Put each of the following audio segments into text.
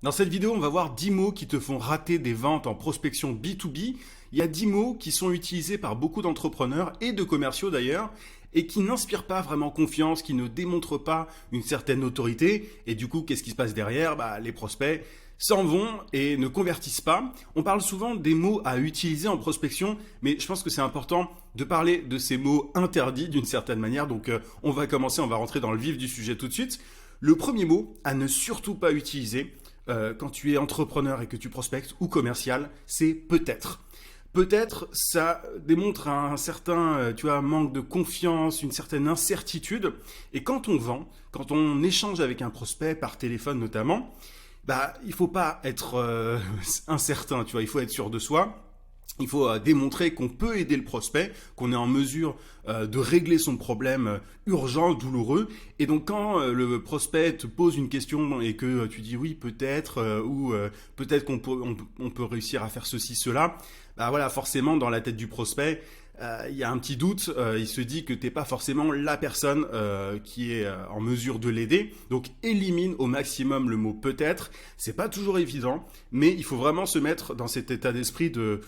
Dans cette vidéo, on va voir 10 mots qui te font rater des ventes en prospection B2B. Il y a 10 mots qui sont utilisés par beaucoup d'entrepreneurs et de commerciaux d'ailleurs, et qui n'inspirent pas vraiment confiance, qui ne démontrent pas une certaine autorité. Et du coup, qu'est-ce qui se passe derrière? Les prospects s'en vont et ne convertissent pas. On parle souvent des mots à utiliser en prospection, mais je pense que c'est important de parler de ces mots interdits d'une certaine manière. Donc on va commencer, on va rentrer dans le vif du sujet tout de suite. Le premier mot à ne surtout pas utiliser quand tu es entrepreneur et que tu prospectes ou commercial, c'est peut-être. Peut-être, ça démontre un certain, manque de confiance, une certaine incertitude. Et quand on vend, quand on échange avec un prospect par téléphone notamment, il faut pas être incertain, il faut être sûr de soi. Il faut démontrer qu'on peut aider le prospect, qu'on est en mesure de régler son problème urgent, douloureux. Et donc quand le prospect te pose une question et que tu dis oui peut-être ou peut-être on peut réussir à faire ceci, cela, forcément dans la tête du prospect, il y a un petit doute, il se dit que t'es pas forcément la personne qui est en mesure de l'aider. Donc élimine au maximum le mot peut-être. C'est pas toujours évident, mais il faut vraiment se mettre dans cet état d'esprit de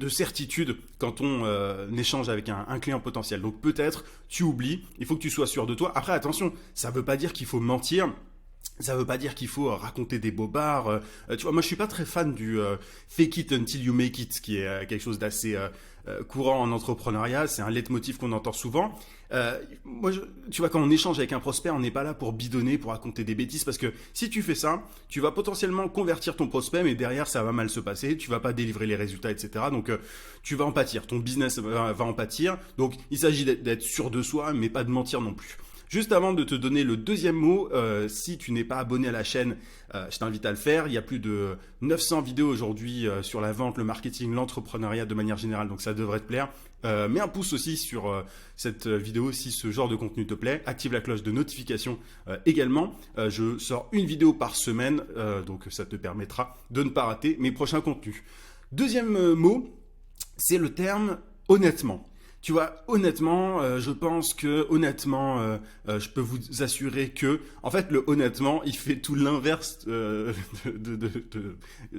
certitude quand on échange avec un client potentiel. Donc peut-être tu oublies, il faut que tu sois sûr de toi. Après attention, ça veut pas dire qu'il faut mentir. Ça veut pas dire qu'il faut raconter des bobards. Moi je suis pas très fan du fake it until you make it, qui est quelque chose d'assez courant en entrepreneuriat. C'est un leitmotiv qu'on entend souvent. Quand on échange avec un prospect, on n'est pas là pour bidonner, pour raconter des bêtises, parce que si tu fais ça, tu vas potentiellement convertir ton prospect, mais derrière ça va mal se passer. Tu vas pas délivrer les résultats, etc. Donc tu vas en pâtir. Ton business va en pâtir. Donc il s'agit d'être sûr de soi, mais pas de mentir non plus. Juste avant de te donner le deuxième mot, si tu n'es pas abonné à la chaîne, je t'invite à le faire. Il y a plus de 900 vidéos aujourd'hui sur la vente, le marketing, l'entrepreneuriat de manière générale, donc ça devrait te plaire. Mets un pouce aussi sur cette vidéo si ce genre de contenu te plaît. Active la cloche de notification également. Je sors une vidéo par semaine, donc ça te permettra de ne pas rater mes prochains contenus. Deuxième mot, c'est le terme honnêtement. Tu vois, honnêtement, je pense que je peux vous assurer que, en fait, le honnêtement, il fait tout l'inverse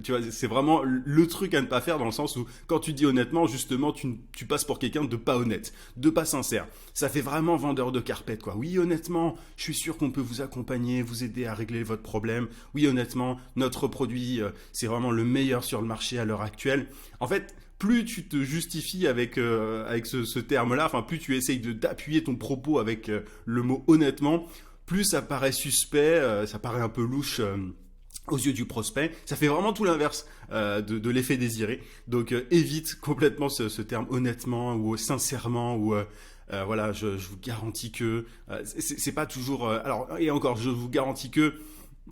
tu vois, c'est vraiment le truc à ne pas faire dans le sens où, quand tu dis honnêtement, justement, tu passes pour quelqu'un de pas honnête, de pas sincère. Ça fait vraiment vendeur de carpette, quoi. Oui, honnêtement, je suis sûr qu'on peut vous accompagner, vous aider à régler votre problème. Oui, honnêtement, notre produit, c'est vraiment le meilleur sur le marché à l'heure actuelle. En fait, plus tu te justifies avec ce terme-là, plus tu essayes d'appuyer ton propos avec le mot honnêtement, plus ça paraît suspect, ça paraît un peu louche aux yeux du prospect. Ça fait vraiment tout l'inverse de l'effet désiré. Donc évite complètement ce terme honnêtement ou sincèrement ou je vous garantis que c'est pas toujours. Et encore, je vous garantis que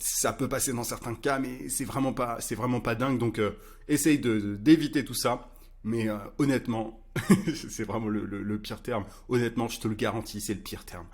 ça peut passer dans certains cas, mais c'est vraiment pas dingue. Donc essaye d'éviter tout ça. Mais honnêtement, c'est vraiment le pire terme. Honnêtement, je te le garantis, c'est le pire terme.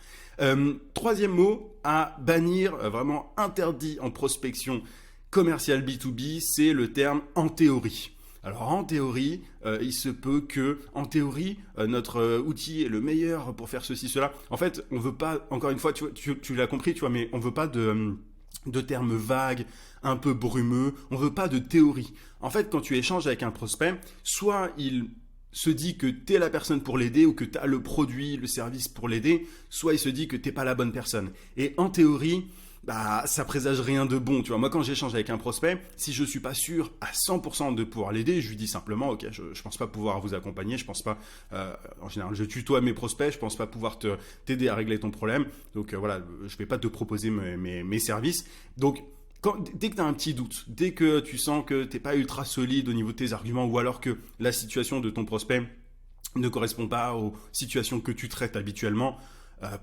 Troisième mot à bannir, vraiment interdit en prospection commerciale B2B, c'est le terme en théorie. Alors en théorie, il se peut que, en théorie, notre outil est le meilleur pour faire ceci, cela. En fait, on veut pas, encore une fois, tu l'as compris, mais on veut pas de termes vagues, un peu brumeux, on veut pas de théorie. En fait, quand tu échanges avec un prospect, soit il se dit que tu es la personne pour l'aider ou que tu as le produit, le service pour l'aider, soit il se dit que t'es pas la bonne personne. Et en théorie, ça présage rien de bon. Tu vois, moi quand j'échange avec un prospect, si je suis pas sûr à 100% de pouvoir l'aider, je lui dis simplement, ok, je pense pas pouvoir vous accompagner, je pense pas, en général, je tutoie mes prospects, je pense pas pouvoir t'aider à régler ton problème. Donc je vais pas te proposer mes services. Donc dès que tu as un petit doute, dès que tu sens que tu n'es pas ultra solide au niveau de tes arguments ou alors que la situation de ton prospect ne correspond pas aux situations que tu traites habituellement,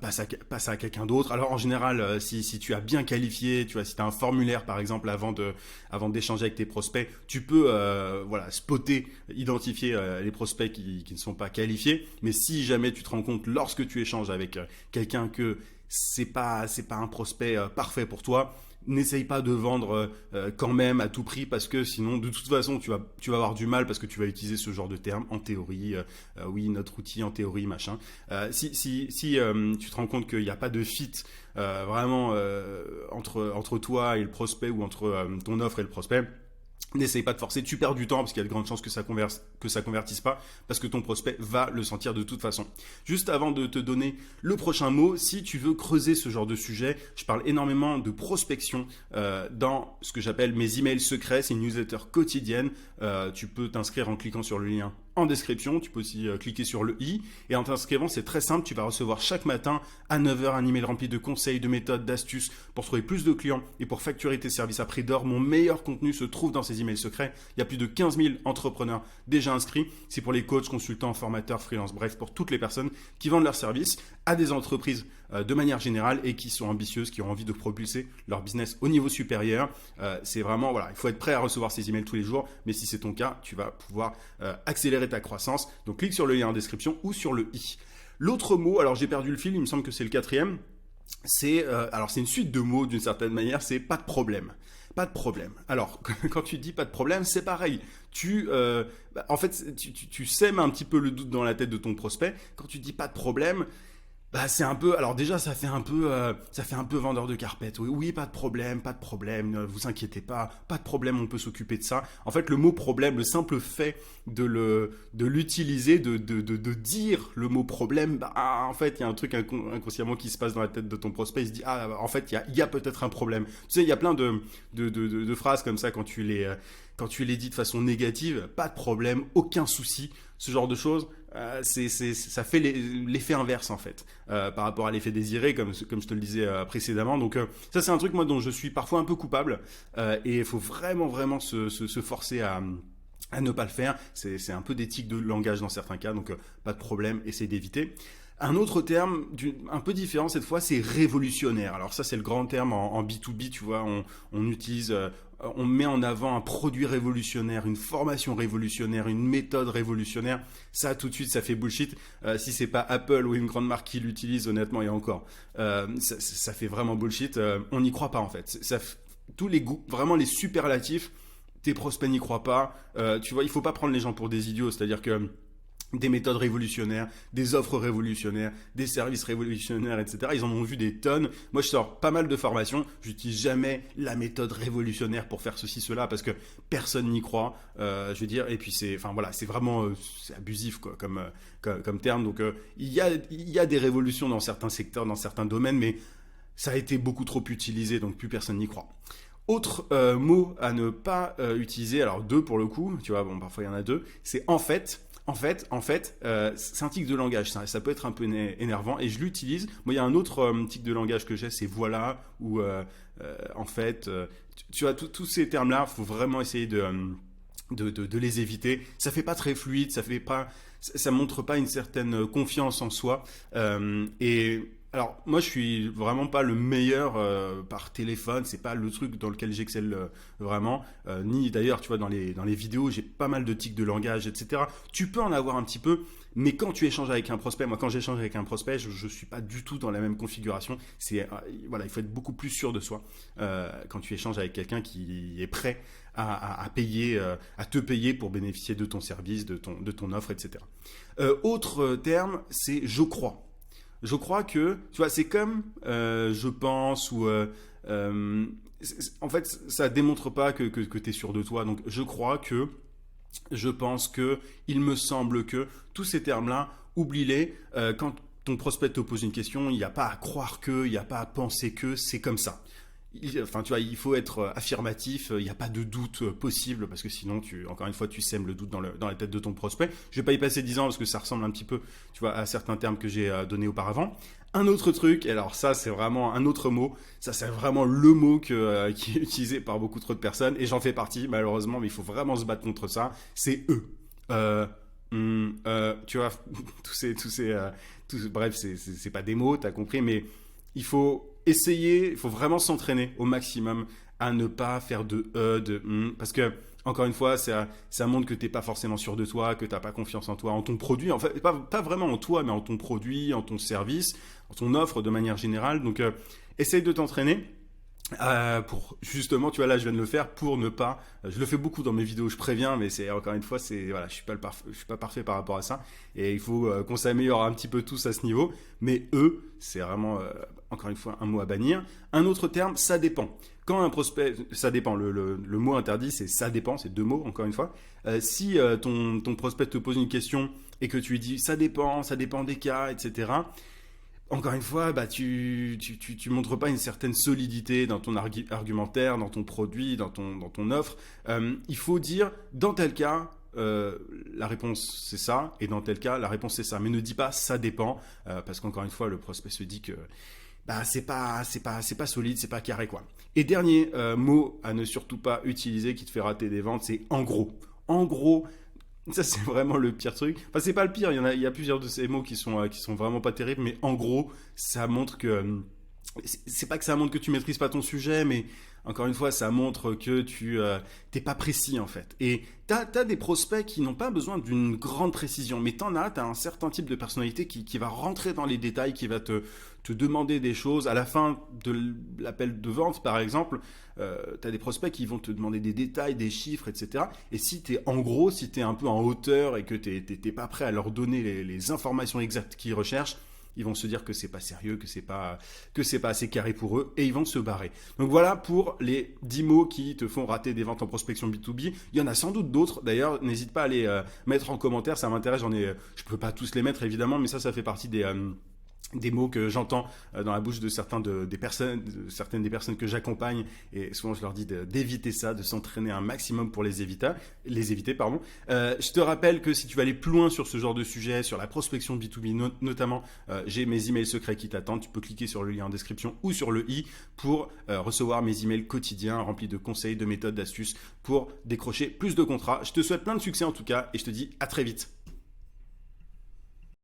passe à quelqu'un d'autre. Alors en général, si tu as bien qualifié, tu vois, si tu as un formulaire par exemple avant d'échanger avec tes prospects, tu peux spotter, identifier les prospects qui ne sont pas qualifiés. Mais si jamais tu te rends compte lorsque tu échanges avec quelqu'un que c'est pas un prospect parfait pour toi, N'essaye pas de vendre quand même à tout prix parce que sinon, de toute façon, tu vas avoir du mal parce que tu vas utiliser ce genre de termes en théorie. Oui, notre outil en théorie, machin. Si tu te rends compte qu'il n'y a pas de fit vraiment entre toi et le prospect ou entre ton offre et le prospect, n'essaye pas de forcer, tu perds du temps parce qu'il y a de grandes chances que ça convertisse pas parce que ton prospect va le sentir de toute façon. Juste avant de te donner le prochain mot, si tu veux creuser ce genre de sujet, je parle énormément de prospection dans ce que j'appelle mes emails secrets, c'est une newsletter quotidienne. Tu peux t'inscrire en cliquant sur le lien en description, tu peux aussi cliquer sur le i et en t'inscrivant c'est très simple, tu vas recevoir chaque matin à 9h un email rempli de conseils, de méthodes, d'astuces pour trouver plus de clients et pour facturer tes services à prix d'or. Mon meilleur contenu se trouve dans ces emails secrets, il y a plus de 15 000 entrepreneurs déjà inscrits, c'est pour les coachs, consultants, formateurs, freelance, bref pour toutes les personnes qui vendent leurs services à des entreprises de manière générale et qui sont ambitieuses, qui ont envie de propulser leur business au niveau supérieur. C'est vraiment, voilà, il faut être prêt à recevoir ces emails tous les jours, mais si c'est ton cas, tu vas pouvoir accélérer ta croissance. Donc clique sur le lien en description ou sur le i. L'autre mot, alors j'ai perdu le fil, il me semble que c'est le quatrième, c'est une suite de mots d'une certaine manière, c'est pas de problème. Pas de problème. Alors, quand tu dis pas de problème, c'est pareil. En fait, tu sèmes un petit peu le doute dans la tête de ton prospect. Quand tu dis pas de problème, bah c'est un peu, alors déjà ça fait un peu vendeur de carpette. Oui, oui, pas de problème, ne vous inquiétez pas de problème, on peut s'occuper de ça. En fait, le mot problème, le simple fait de l'utiliser, de dire le mot problème, bah en fait il y a un truc inconsciemment qui se passe dans la tête de ton prospect. Il se dit en fait il y a peut-être un problème. Tu sais, il y a plein de phrases comme ça quand tu les dis de façon négative, pas de problème, aucun souci, ce genre de choses. Ça fait l'effet inverse en fait par rapport à l'effet désiré comme je te le disais précédemment. Donc ça c'est un truc moi dont je suis parfois un peu coupable et il faut vraiment se forcer à ne pas le faire. C'est un peu d'éthique de langage dans certains cas, donc pas de problème, essaye d'éviter. Un autre terme un peu différent cette fois, c'est révolutionnaire. Alors ça c'est le grand terme en B2B, tu vois, on utilise... on met en avant un produit révolutionnaire, une formation révolutionnaire, une méthode révolutionnaire. Ça, tout de suite, ça fait bullshit. Si c'est pas Apple ou une grande marque qui l'utilise, honnêtement, et encore, ça fait vraiment bullshit. On n'y croit pas, en fait. Vraiment les superlatifs, tes prospects n'y croient pas. Tu vois, il faut pas prendre les gens pour des idiots. C'est-à-dire que des méthodes révolutionnaires, des offres révolutionnaires, des services révolutionnaires, etc. Ils en ont vu des tonnes. Moi, je sors pas mal de formations. J'utilise jamais la méthode révolutionnaire pour faire ceci, cela, parce que personne n'y croit. Je veux dire, et puis c'est vraiment c'est abusif quoi, comme terme. Donc, il y a des révolutions dans certains secteurs, dans certains domaines, mais ça a été beaucoup trop utilisé, donc plus personne n'y croit. Autre mot à ne pas utiliser, alors deux pour le coup, tu vois, bon, parfois il y en a deux, c'est en fait. En fait, c'est un tic de langage, ça peut être un peu énervant et je l'utilise. Moi, il y a un autre tic de langage que j'ai, c'est voilà, ou en fait, tu vois, tous ces termes-là, il faut vraiment essayer de les éviter. Ça fait pas très fluide, ça montre pas une certaine confiance en soi. Et alors, moi, je suis vraiment pas le meilleur par téléphone. C'est pas le truc dans lequel j'excelle vraiment. Ni d'ailleurs, tu vois, dans les vidéos, j'ai pas mal de tics de langage, etc. Tu peux en avoir un petit peu, mais quand tu échanges avec un prospect, moi, quand j'échange avec un prospect, je suis pas du tout dans la même configuration. Voilà, il faut être beaucoup plus sûr de soi quand tu échanges avec quelqu'un qui est prêt à te payer pour bénéficier de ton service, de ton offre, etc. Autre terme, c'est je crois. Je crois que, tu vois, c'est comme je pense ou en fait, ça démontre pas que tu es sûr de toi. Donc, je crois que, je pense que, il me semble que, tous ces termes-là, oublie-les. Quand ton prospect te pose une question, il n'y a pas à croire que, il n'y a pas à penser que, c'est comme ça. Enfin, tu vois, il faut être affirmatif, il n'y a pas de doute possible parce que sinon, encore une fois, tu sèmes le doute dans la tête de ton prospect. Je vais pas y passer 10 ans parce que ça ressemble un petit peu, tu vois, à certains termes que j'ai donnés auparavant. Un autre truc, et alors ça, c'est vraiment un autre mot. Ça, c'est vraiment le mot qui est utilisé par beaucoup trop de personnes et j'en fais partie, malheureusement, mais il faut vraiment se battre contre ça. C'est eux. Tu vois, bref, c'est pas des mots, t'as compris, mais il faut vraiment s'entraîner au maximum à ne pas faire parce que encore une fois, ça montre que t'es pas forcément sûr de toi, que t'as pas confiance en toi, en ton produit, en fait, pas vraiment en toi, mais en ton produit, en ton service, en ton offre de manière générale. Donc, essaye de t'entraîner. Pour justement, tu vois, là je viens de le faire pour ne pas, je le fais beaucoup dans mes vidéos, je préviens, mais c'est encore une fois, c'est voilà, je suis pas parfait par rapport à ça, et il faut qu'on s'améliore un petit peu tous à ce niveau. Mais eux, c'est vraiment encore une fois un mot à bannir. Un autre terme, ça dépend. Quand un prospect, ça dépend. Le mot interdit, c'est ça dépend, c'est deux mots encore une fois. Si ton prospect te pose une question et que tu lui dis ça dépend des cas, etc. Encore une fois, bah, tu montres pas une certaine solidité dans ton argumentaire, dans ton produit, dans ton offre. Il faut dire, dans tel cas, la réponse c'est ça, et dans tel cas, la réponse c'est ça. Mais ne dis pas ça dépend, parce qu'encore une fois, le prospect se dit que bah, c'est pas solide, c'est pas carré quoi. Et dernier mot à ne surtout pas utiliser qui te fait rater des ventes, c'est en gros. En gros, ça, c'est vraiment le pire truc. Enfin, c'est pas le pire, il y a plusieurs de ces mots qui sont vraiment pas terribles, mais en gros, ça montre que. C'est pas que ça montre que tu maîtrises pas ton sujet, mais encore une fois, ça montre que tu t'es pas précis en fait. Et t'as des prospects qui n'ont pas besoin d'une grande précision, mais t'as un certain type de personnalité qui va rentrer dans les détails, qui va te demander des choses. À la fin de l'appel de vente, par exemple, t'as des prospects qui vont te demander des détails, des chiffres, etc. Et si t'es en gros, si t'es un peu en hauteur et que t'es pas prêt à leur donner les informations exactes qu'ils recherchent, ils vont se dire que c'est pas sérieux, que c'est pas assez carré pour eux, et ils vont se barrer. Donc voilà pour les 10 mots qui te font rater des ventes en prospection B2B. Il y en a sans doute d'autres. D'ailleurs, n'hésite pas à les mettre en commentaire, ça m'intéresse. Je peux pas tous les mettre évidemment, mais ça fait partie des mots que j'entends dans la bouche de certaines des personnes que j'accompagne, et souvent je leur dis d'éviter ça, de s'entraîner un maximum pour les éviter, pardon. Je te rappelle que si tu veux aller plus loin sur ce genre de sujet, sur la prospection B2B notamment, j'ai mes emails secrets qui t'attendent. Tu peux cliquer sur le lien en description ou sur le i pour recevoir mes emails quotidiens remplis de conseils, de méthodes, d'astuces pour décrocher plus de contrats. Je te souhaite plein de succès en tout cas, et je te dis à très vite.